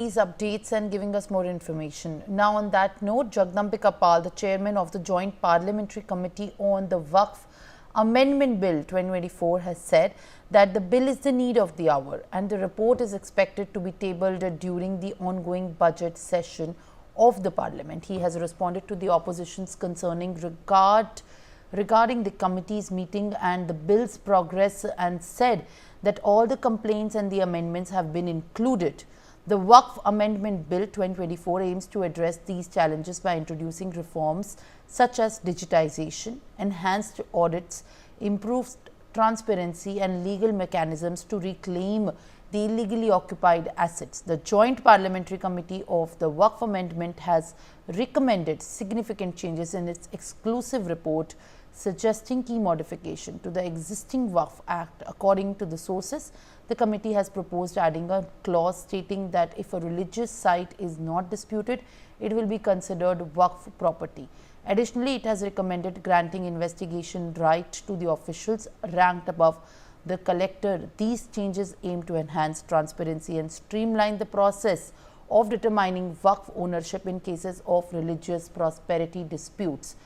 these updates and giving us more information. Now, on that note, Jagadambika Pal, the chairman of the Joint Parliamentary Committee on the Waqf Amendment Bill 2024, has said that the bill is the need of the hour and the report is expected to be tabled during the ongoing budget session of the Parliament. He has responded to the opposition's concerning regarding the committee's meeting and the bill's progress and said that all the complaints and the amendments have been included. The Waqf Amendment Bill 2024 aims to address these challenges by introducing reforms such as digitization, enhanced audits, improved transparency and legal mechanisms to reclaim the illegally occupied assets. The Joint Parliamentary Committee of the Waqf Amendment has recommended significant changes in its exclusive report, suggesting key modification to the existing Waqf Act. According to the sources, the committee has proposed adding a clause stating that if a religious site is not disputed, it will be considered Waqf property. Additionally, it has recommended granting investigation right to the officials ranked above the collector. These changes aim to enhance transparency and streamline the process of determining Waqf ownership in cases of religious prosperity disputes.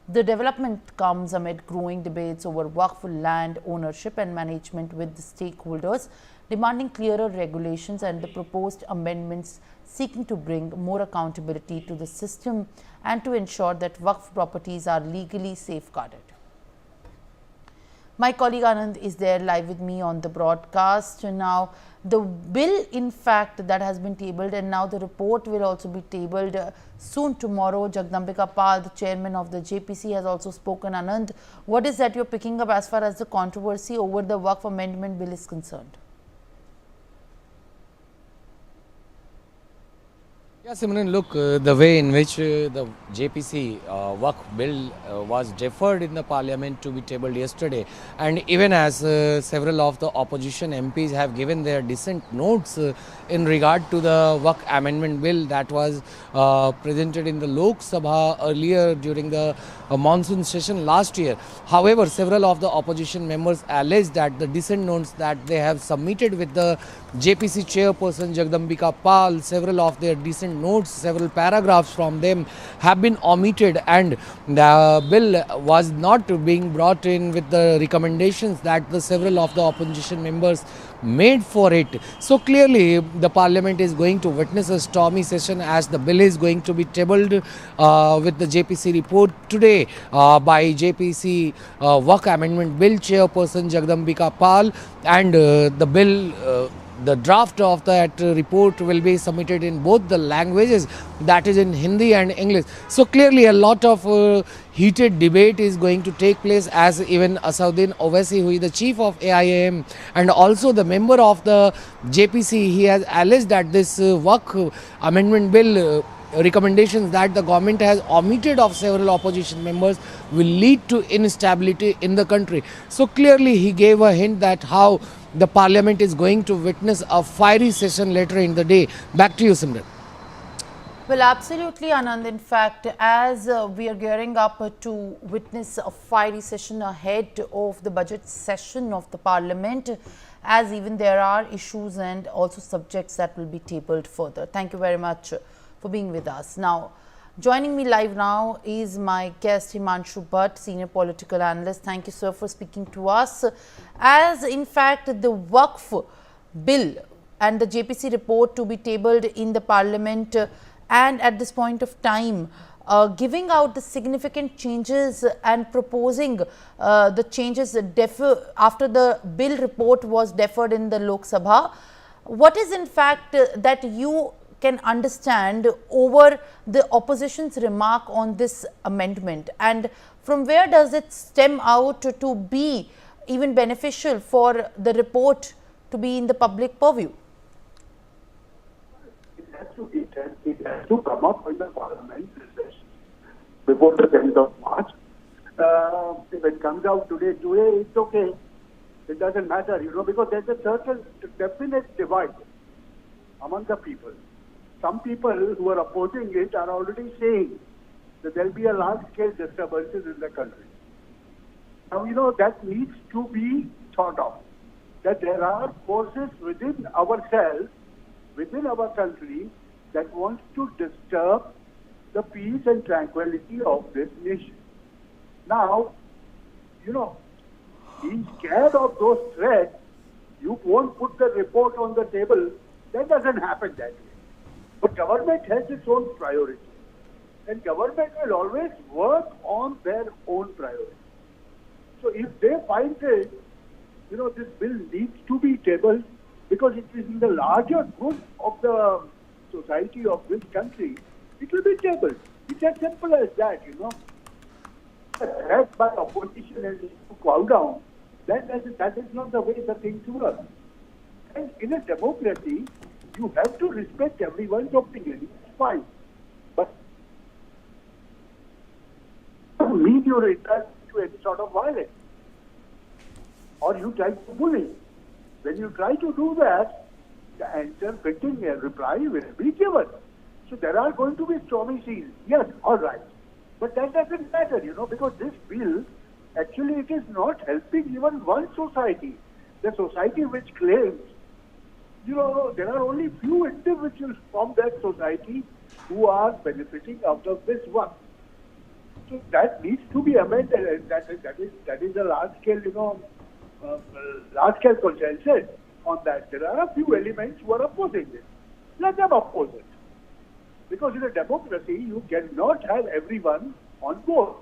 The development comes amid growing debates over Waqf land ownership and management, with the stakeholders demanding clearer regulations and the proposed amendments seeking to bring more accountability to the system and to ensure that Waqf properties are legally safeguarded. My colleague Anand is there live with me on the broadcast. Now, the bill, in fact, that has been tabled, and now the report will also be tabled soon tomorrow. Jagadambika Pal, the chairman of the JPC, has also spoken. Anand, what is that you're picking up as far as the controversy over the Waqf Amendment Bill is concerned? Yeah, Simran, look, the way in which the JPC Waqf bill was deferred in the parliament to be tabled yesterday, and even as several of the opposition MPs have given their dissent notes in regard to the Waqf Amendment Bill that was presented in the Lok Sabha earlier during the monsoon session last year. However, several of the opposition members alleged that the dissent notes that they have submitted with the JPC chairperson Jagadambika Pal, several of their dissent notes, several paragraphs from them have been omitted, and the bill was not being brought in with the recommendations that the several of the opposition members made for it. So clearly the parliament is going to witness a stormy session as the bill is going to be tabled with the JPC report today by JPC Waqf Amendment Bill chairperson Jagadambika Pal, and the bill the draft of that report will be submitted in both the languages, that is in Hindi and English. So clearly a lot of heated debate is going to take place, as even Asauddin Owaisi, who is the chief of AIAM and also the member of the JPC, he has alleged that this Waqf Amendment Bill recommendations that the government has omitted of several opposition members will lead to instability in the country. So clearly he gave a hint that how the parliament is going to witness a fiery session later in the day. Back to you, Simran. Well, absolutely, Anand. In fact, as we are gearing up to witness a fiery session ahead of the budget session of the Parliament, as even there are issues and also subjects that will be tabled further. Thank you very much for being with us. Now, joining me live now is my guest Himanshu Bhatt, senior political analyst. Thank you, sir, for speaking to us. As in fact the Waqf bill and the JPC report to be tabled in the Parliament, and at this point of time giving out the significant changes and proposing the changes after the bill report was deferred in the Lok Sabha. What is in fact that you can understand over the opposition's remark on this amendment, and from where does it stem out to be even beneficial for the report to be in the public purview? It has to come up in the parliament before the 10th of March. If it comes out today, it's okay. It doesn't matter, because there's a certain definite divide among the people. Some people who are opposing it are already saying that there will be a large-scale disturbances in the country. Now, that needs to be thought of, that there are forces within ourselves within our country that wants to disturb the peace and tranquility of this nation. Now, being scared of those threats, you won't put the report on the table. That doesn't happen that way. But government has its own priorities. And government will always work on their own priorities. So if they find that, this bill needs to be tabled because it is in the larger good of the society of this country, it will be tabled. It's as simple as that, A threat by opposition and to bow down, that is not the way the things work. And in a democracy, you have to respect everyone's opinion. It's fine. But mean your interest to any sort of violence. Or you try to bully. When you try to do that, the answer fitting a reply will be given. So there are going to be stormy seas. Yes, all right. But that doesn't matter, because this bill, actually it is not helping even one society. The society which claims, there are only few individuals from that society who are benefiting out of this one. So that needs to be amended, and that is a large scale, large scale consensus on that. There are a few elements who are opposing it. Let them oppose it. Because in a democracy, you cannot have everyone on board.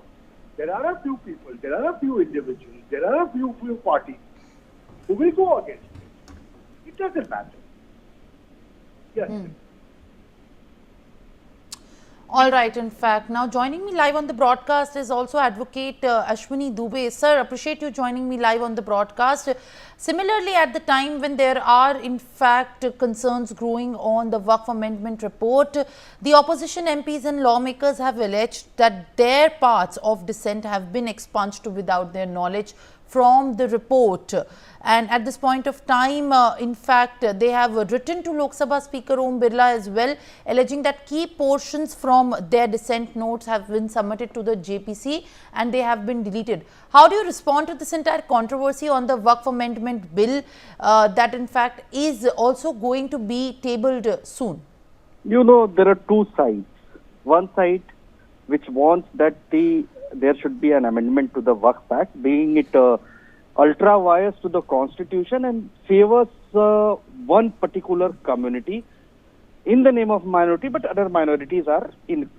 There are a few people, there are a few individuals, there are a few parties who will go against it. It doesn't matter. Yes. All right, in fact, now joining me live on the broadcast is also Advocate Ashwini Dubey. Sir, appreciate you joining me live on the broadcast. Similarly, at the time when there are in fact concerns growing on the Waqf Amendment report, the opposition MPs and lawmakers have alleged that their parts of dissent have been expunged without their knowledge from the report. And at this point of time, in fact, they have written to Lok Sabha Speaker Om Birla as well, alleging that key portions from their dissent notes have been submitted to the JPC and they have been deleted. How do you respond to this entire controversy on the Waqf Amendment Bill that in fact is also going to be tabled soon? There are two sides. One side which wants that there should be an amendment to the Waqf Act, being it ultra wires to the constitution and favors one particular community in the name of minority, but other minorities are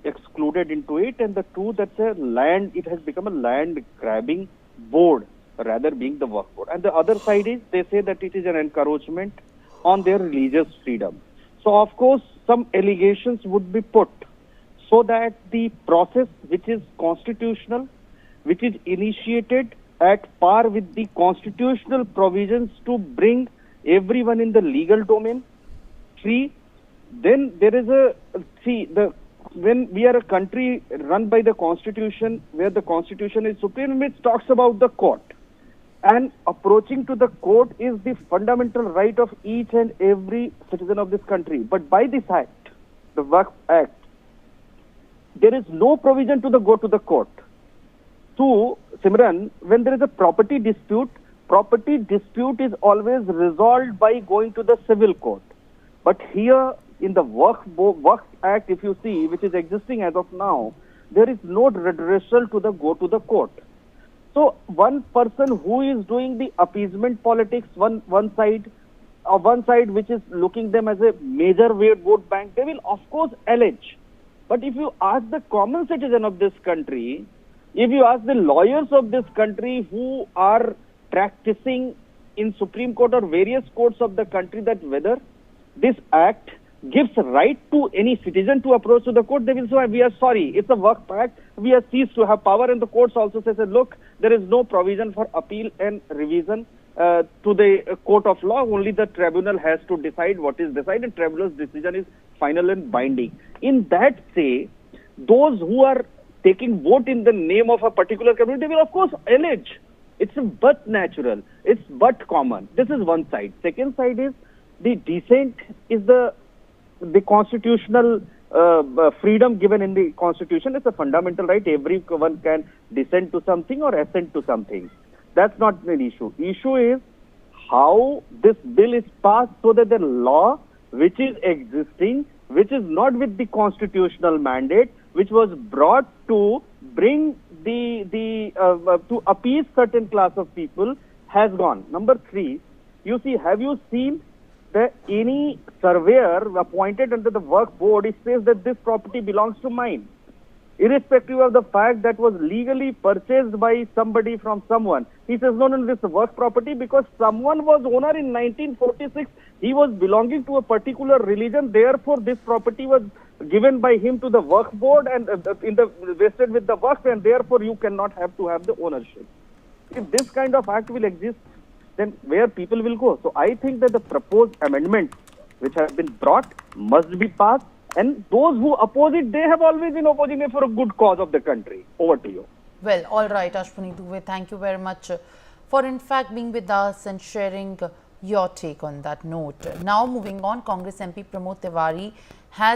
excluded into it. And the two, that's a land, it has become a land grabbing board rather being the Waqf board. And the other side is they say that it is an encouragement on their religious freedom. So of course some allegations would be put so that the process which is constitutional, which is initiated at par with the constitutional provisions to bring everyone in the legal domain free, then there is when we are a country run by the constitution, where the constitution is supreme, which talks about the court. And approaching to the court is the fundamental right of each and every citizen of this country. But by this act, the Waqf Act, there is no provision to go to the court. So, Simran, when there is a property dispute is always resolved by going to the civil court. But here in the Waqf Act, if you see, which is existing as of now, there is no redressal to go to the court. So one person who is doing the appeasement politics, one side which is looking them as a major vote bank, they will of course allege. But if you ask the common citizen of this country, if you ask the lawyers of this country who are practicing in Supreme Court or various courts of the country, that whether this act gives right to any citizen to approach to the court, they will say, we are sorry, it's a Waqf Act, we have ceased to have power. And the courts also says, look, there is no provision for appeal and revision to the court of law. Only the tribunal has to decide what is decided, and tribunal's decision is final and binding. In that say, those who are taking vote in the name of a particular community will of course allege. It's but natural, it's but common. This is one side. Second side is the dissent is the constitutional freedom given in the constitution. It's a fundamental right. Everyone can dissent to something or assent to something. That's not an issue. Issue is how this bill is passed so that the law which is existing, which is not with the constitutional mandate, which was brought to bring to appease certain class of people, has gone. Number 3, you see, have you seen that any surveyor appointed under the work board, it says that this property belongs to mine, irrespective of the fact that was legally purchased by somebody from someone. He says, no, this is work property because someone was owner in 1946. He was belonging to a particular religion. Therefore, this property was given by him to the work board and vested with the work, and therefore you cannot have to have the ownership. If this kind of act will exist, then where people will go? So I think that the proposed amendments which have been brought must be passed, and those who oppose it, they have always been opposing it for a good cause of the country. Over to you. Well, all right, Ashwini Dubey, thank you very much for in fact being with us and sharing your take on that note. Now moving on, Congress MP Pramod Tiwari has